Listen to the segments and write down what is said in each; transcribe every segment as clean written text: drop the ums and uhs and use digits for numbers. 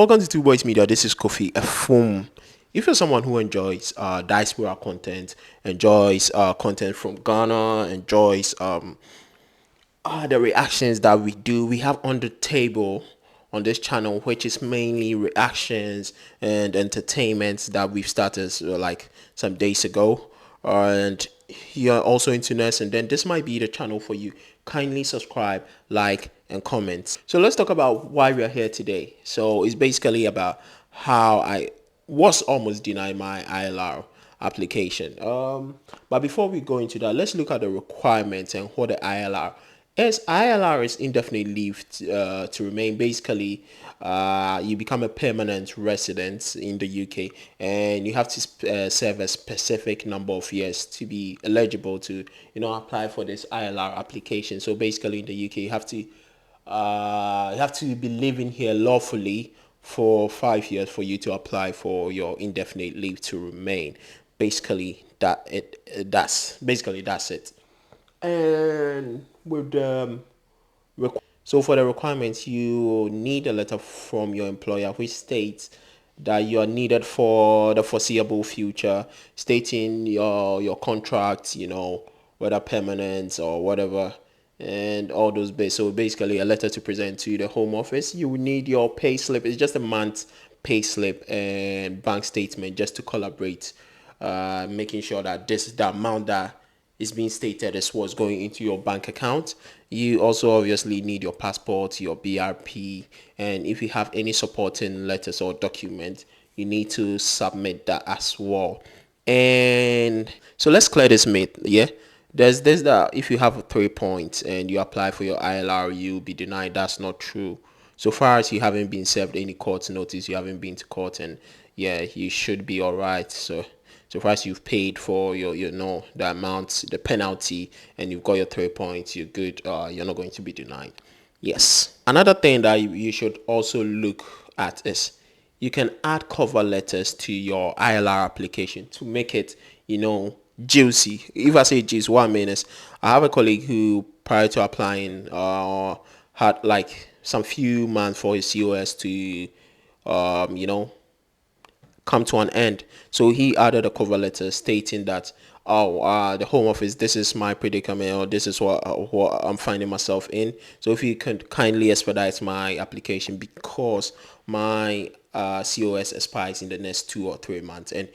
Welcome to Two Boys Media. This is Kofi Efum. If you're someone who enjoys diaspora content, enjoys content from Ghana, enjoys the reactions that we do, we have on the table on this channel, which is mainly reactions and entertainment that we've started like some days ago. And you're also into this, and then this might be the channel for you. Kindly subscribe, like, and comment. So let's talk about why we are here today. So it's basically about how I was almost denied my ILR application. But before we go into that, let's look at the requirements and what the ILR is. ILR is indefinite leave to remain. Basically, you become a permanent resident in the UK, and you have to serve a specific number of years to be eligible to, apply for this ILR application. So basically, in the UK, you have to be living here lawfully for 5 years for you to apply for your indefinite leave to remain. Basically, that's it. And with the so for the requirements, you need a letter from your employer which states that you are needed for the foreseeable future, stating your contract, whether permanent or whatever, and all those bits. So basically, a letter to present to the Home Office. You will need your pay slip. It's just a month's pay slip and bank statement just to collaborate, making sure that the amount that is being stated as what's going into your bank account. You also obviously need your passport, your BRP, and if you have any supporting letters or documents, you need to submit that as well. And so let's clear this myth. Yeah, there's this that if you have 3 points and you apply for your ILR, you'll be denied. That's not true. So far as you haven't been served any court notice, you haven't been to court, and yeah, you should be all right. So far as you've paid for the amount, the penalty, and you've got your 3 points, you're good. You're not going to be denied. Yes. Another thing that you should also look at is you can add cover letters to your ILR application to make it, juicy. If I say juicy, what I mean is I have a colleague who, prior to applying, had like some few months for his COS to, um, you know, come to an end. So he added a cover letter stating that, oh, the Home Office, this is my predicament, or this is what I'm finding myself in. So if you could kindly expedite my application because my COS expires in the next 2 or 3 months. And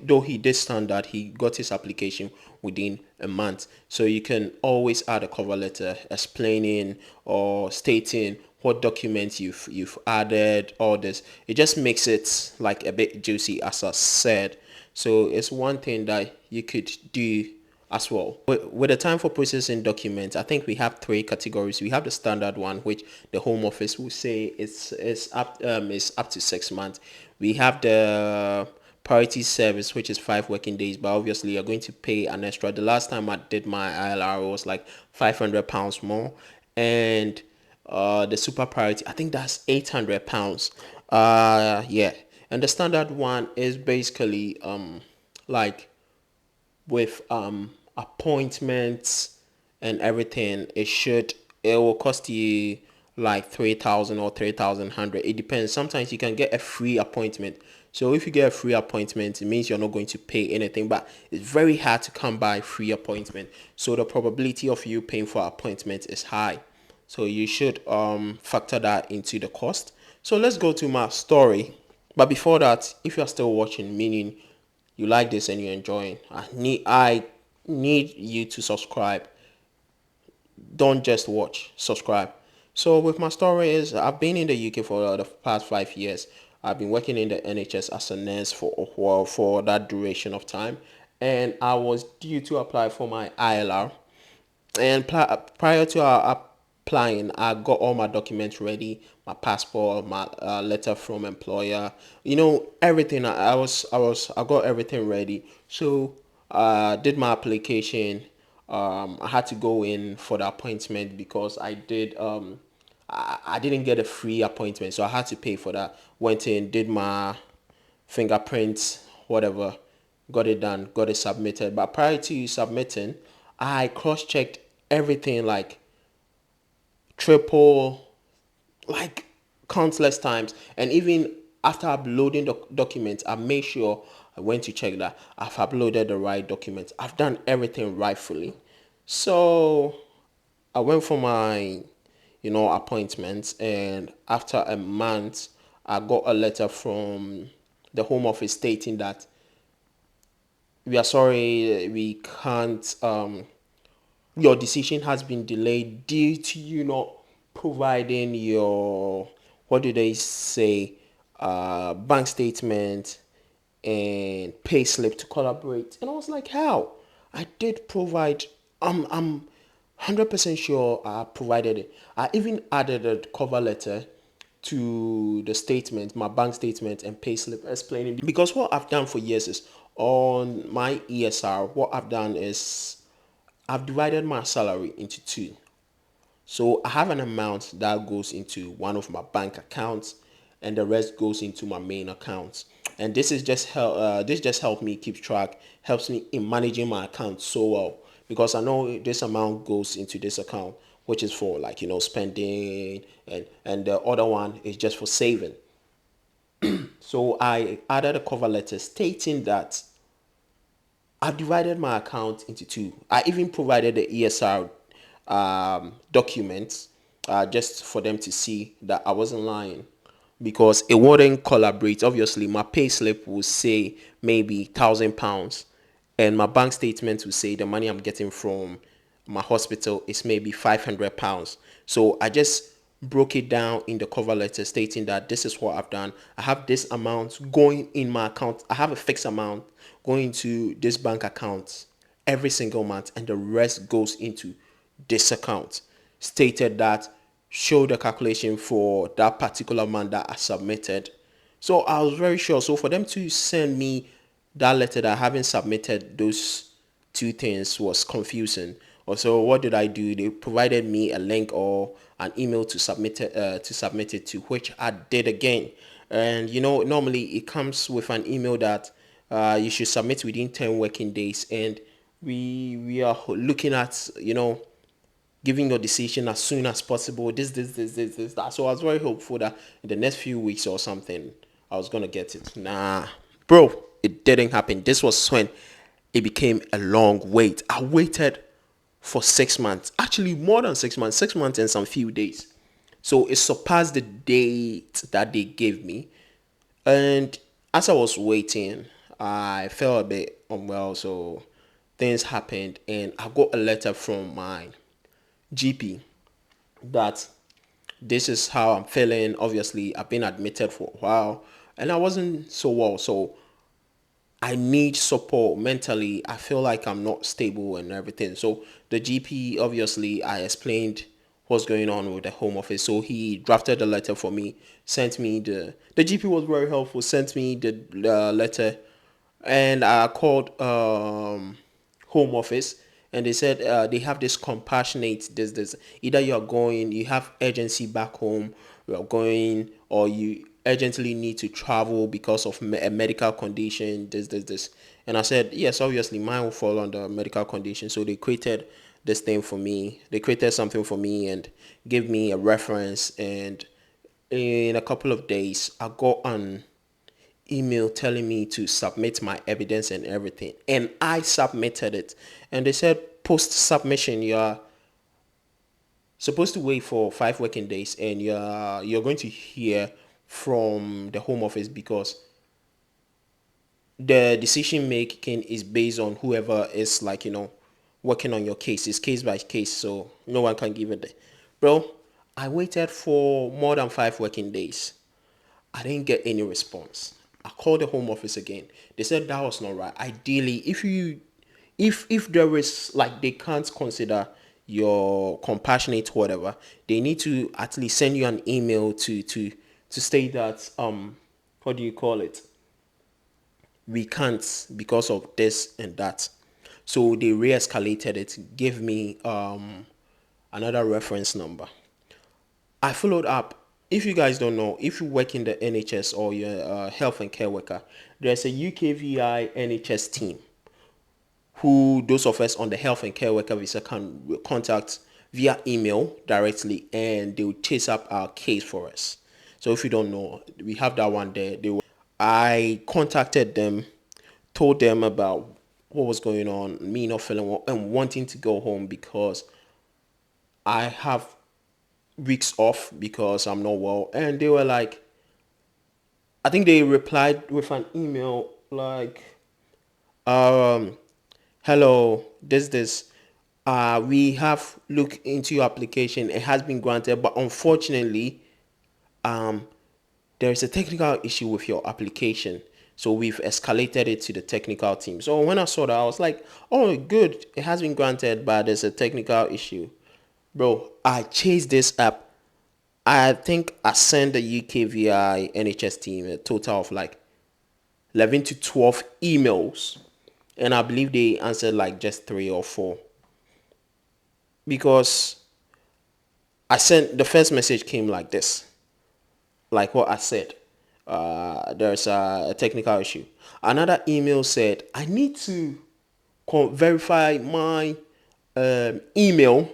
though he did stand that, he got his application within a month. So you can always add a cover letter explaining or stating what documents you've added, all this. It just makes it like a bit juicy, as I said. So it's one thing that you could do as well. With the time for processing documents, I think we have three categories. We have the standard one, which the Home Office will say is up to 6 months. We have the priority service, which is 5 working days, but obviously you're going to pay an extra. The last time I did my ILR, it was like £500 more, and the super priority, I think that's £800. Yeah, and the standard one is basically like with appointments and everything. It will cost you like 3,000 or 3,100. It depends. Sometimes you can get a free appointment. So if you get a free appointment, it means you're not going to pay anything, but it's very hard to come by free appointment. So the probability of you paying for appointment is high. So you should factor that into the cost. So let's go to my story. But before that, if you're still watching, meaning you like this and you're enjoying, I need you to subscribe. Don't just watch, subscribe. So with my story is I've been in the UK for the past 5 years. I've been working in the NHS as a nurse for a while, for that duration of time, and I was due to apply for my ILR. And prior to applying, I got all my documents ready, my passport, my letter from employer, everything. I got everything ready. So did my application. I had to go in for the appointment because I didn't get a free appointment, so I had to pay for that. Went in, did my fingerprints, whatever, got it done, got it submitted. But prior to submitting, I cross checked everything, like triple, like countless times, and even after uploading the documents, I made sure I went to check that I've uploaded the right documents. I've done everything rightfully. So I went for my, appointment, and after a month, I got a letter from the Home Office stating that we are sorry, we can't. Your decision has been delayed due to you not providing your, what do they say, bank statement and pay slip to collaborate. And I was like, how? I did provide. I'm 100% sure I provided it. I even added a cover letter to the statement, my bank statement and pay slip, explaining, because what I've done for years is, on my ESR, what I've done is I've divided my salary into two. So I have an amount that goes into one of my bank accounts, and the rest goes into my main accounts. And this is just help. This just helped me keep track. Helps me in managing my account so well, because I know this amount goes into this account, which is for, like, spending, and the other one is just for saving. So I added a cover letter stating that I've divided my account into two. I even provided the ESR documents, just for them to see that I wasn't lying, because it wouldn't collaborate. Obviously, my pay slip will say maybe £1,000, and my bank statement will say the money I'm getting from my hospital is maybe £500. So I just broke it down in the cover letter stating that this is what I've done. I have this amount going in my account. I have a fixed amount going to this bank account every single month, and the rest goes into this account. Stated that, show the calculation for that particular month that I submitted. So I was very sure. So for them to send me that letter that I haven't submitted those two things was confusing. Also, what did I do? They provided me a link or an email to submit it to, which I did again. And normally it comes with an email that you should submit within 10 working days, and we are looking at, giving your decision as soon as possible. This, that. So I was very hopeful that in the next few weeks or something, I was gonna get it. Nah, bro, it didn't happen. This was when it became a long wait. I waited for 6 months, actually more than 6 months, 6 months and some few days. So it surpassed the date that they gave me. And as I was waiting, I felt a bit unwell. So things happened, and I got a letter from my GP that this is how I'm feeling. Obviously, I've been admitted for a while and I wasn't so well. So I need support mentally. I feel like I'm not stable and everything. So the GP, obviously, I explained what's going on with the Home Office. So he drafted a letter for me, sent me the GP was very helpful, sent me the letter, and I called Home Office, and they said they have this compassionate, this either you are going, you have urgency back home, you are going, or you urgently need to travel because of a medical condition, this. And I said, yes, obviously mine will fall under medical condition. So they created this thing for me. They created something for me and gave me a reference. And in a couple of days, I got an email telling me to submit my evidence and everything. And I submitted it. And they said, post submission, you're supposed to wait for 5 working days, and you're going to hear from the Home Office, because the decision making is based on whoever is, like, working on your case. It's case by case, so no one can give it. Bro, I waited for more than 5 working days. I didn't get any response. I called the Home Office again. They said that was not right. Ideally, if there is, like, they can't consider your compassionate whatever, they need to at least send you an email to state that, what do you call it, we can't because of this and that. So they re-escalated it, gave me another reference number. I followed up. If you guys don't know, if you work in the NHS or you're a health and care worker, there's a UKVI NHS team who those of us on the health and care worker visa can contact via email directly, and they will chase up our case for us. So if you don't know, we have that one there. I contacted them, told them about what was going on, me not feeling well and wanting to go home because I have weeks off because I'm not well. And they were like, I think they replied with an email like, um, hello, this. We have looked into your application. It has been granted, but unfortunately, um, there is a technical issue with your application. So we've escalated it to the technical team. So when I saw that, I was like, oh, good. It has been granted, but there's a technical issue. Bro, I chased this up. I think I sent the UKVI NHS team a total of like 11 to 12 emails. And I believe they answered like just three or four. Because I sent the first message came like this, like what I said. There's a technical issue. Another email said, I need to verify my email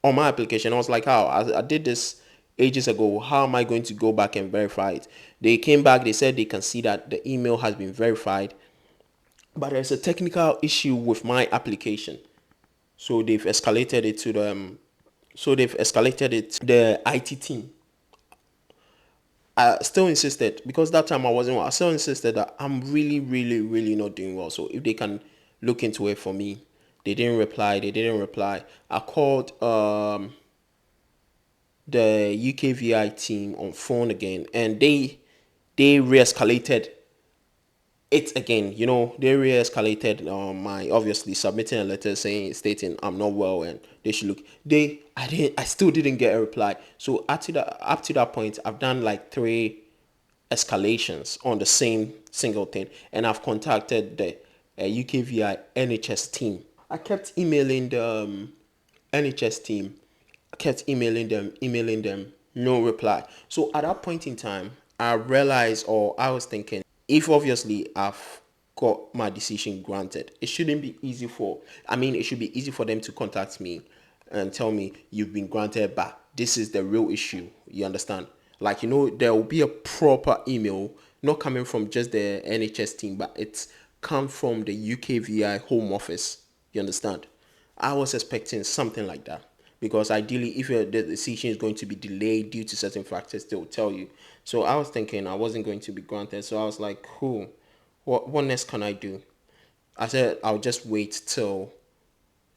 on my application. I was like, how? I did this ages ago. How am I going to go back and verify it? They came back. They said they can see that the email has been verified, but there's a technical issue with my application. So they've escalated it to the the IT team. I still insisted because that time I wasn't well. I still insisted that I'm really, really, really not doing well. So if they can look into it for me, they didn't reply. They didn't reply. I called the UKVI team on phone again, and they re-escalated it again. They re-escalated my obviously submitting a letter saying stating I'm not well and they should look. I still didn't get a reply. So up to that point, I've done like three escalations on the same single thing, and I've contacted the UKVI NHS team. I kept emailing the NHS team. I kept emailing them, no reply. So at that point in time, I realized, or I was thinking, if obviously I've got my decision granted, it shouldn't be easy for, I mean, it should be easy for them to contact me and tell me you've been granted back. This is the real issue. You understand? Like, there will be a proper email, not coming from just the NHS team, but it's come from the UKVI Home Office. You understand? I was expecting something like that because ideally, if the decision is going to be delayed due to certain factors, they will tell you. So I was thinking I wasn't going to be granted. So I was like, cool. What next can I do? I said I'll just wait till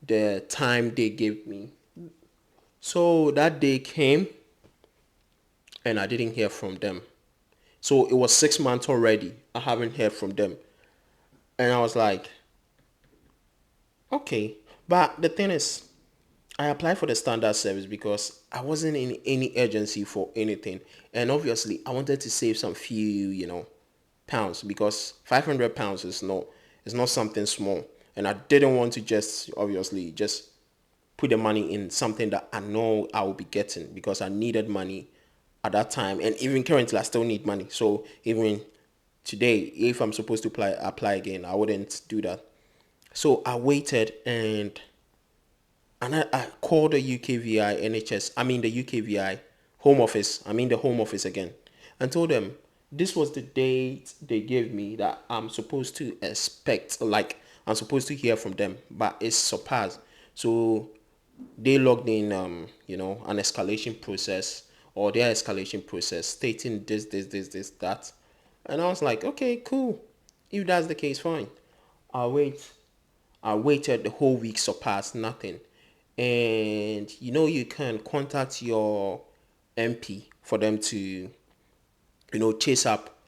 the time they gave me. So that day came and I didn't hear from them. So it was 6 months already. I haven't heard from them. And I was like, okay. But the thing is, I applied for the standard service because I wasn't in any urgency for anything. And obviously, I wanted to save some few, pounds because £500 is not something small. And I didn't want to just obviously just put the money in something that I know I will be getting because I needed money at that time. And even currently, I still need money. So even today, if I'm supposed to apply again, I wouldn't do that. So I waited and I called the UKVI NHS, I mean the UKVI Home Office, I mean the Home Office again, and told them this was the date they gave me that I'm supposed to expect, like I'm supposed to hear from them, but it's surpassed. So they logged in, an escalation process or their escalation process stating this, that. And I was like, okay, cool. If that's the case, fine. I'll wait. I waited the whole week, surpassed nothing. And you can contact your MP for them to, chase up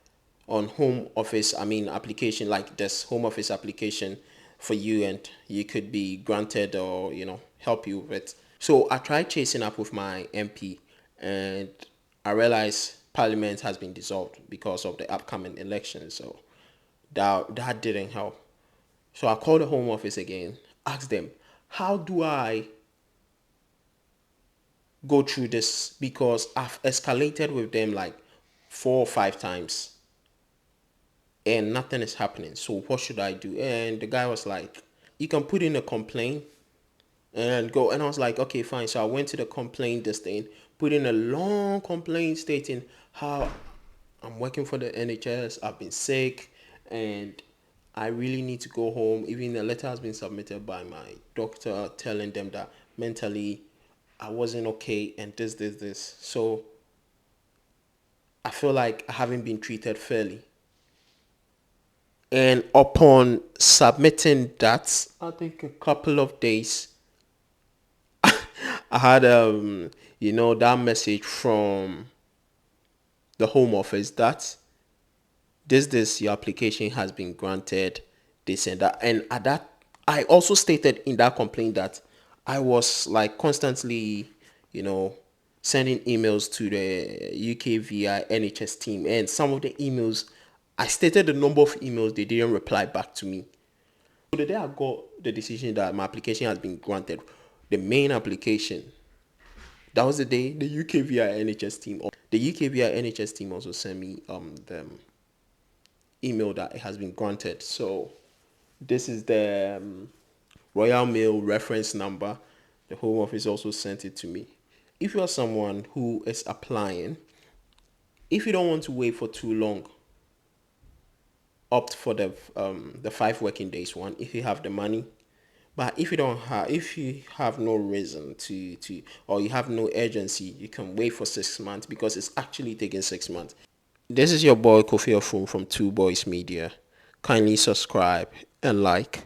on home office, I mean, application like this home office application for you, and you could be granted or, help you with it. So I tried chasing up with my MP, and I realized Parliament has been dissolved because of the upcoming election. So that didn't help. So I called the home office again, asked them, how do I go through this? Because I've escalated with them like 4 or 5 times and nothing is happening. So what should I do? And the guy was like, you can put in a complaint and go. And I was like, okay, fine. So I went to the complaint this thing, put in a long complaint stating how I'm working for the NHS, I've been sick, and I really need to go home. Even a letter has been submitted by my doctor telling them that mentally I wasn't okay and this. So I feel like I haven't been treated fairly. And upon submitting that, I think a couple of days, I had that message from the Home Office that this your application has been granted, this and that. And at that, I also stated in that complaint that I was like constantly, you know, sending emails to the UK via NHS team, and some of the emails, I stated the number of emails, they didn't reply back to me. So the day I got the decision that my application has been granted, the main application, that was the day the UK via NHS team, the UK via NHS team also sent me the email that it has been granted. So this is the Royal Mail reference number. The Home Office also sent it to me. If you are someone who is applying, if you don't want to wait for too long, opt for the 5 working days one if you have the money. But if you have no reason to, or you have no urgency, you can wait for 6 months because it's actually taking 6 months. This is your boy Kofi Ofum from Two Boys Media. Kindly subscribe and like.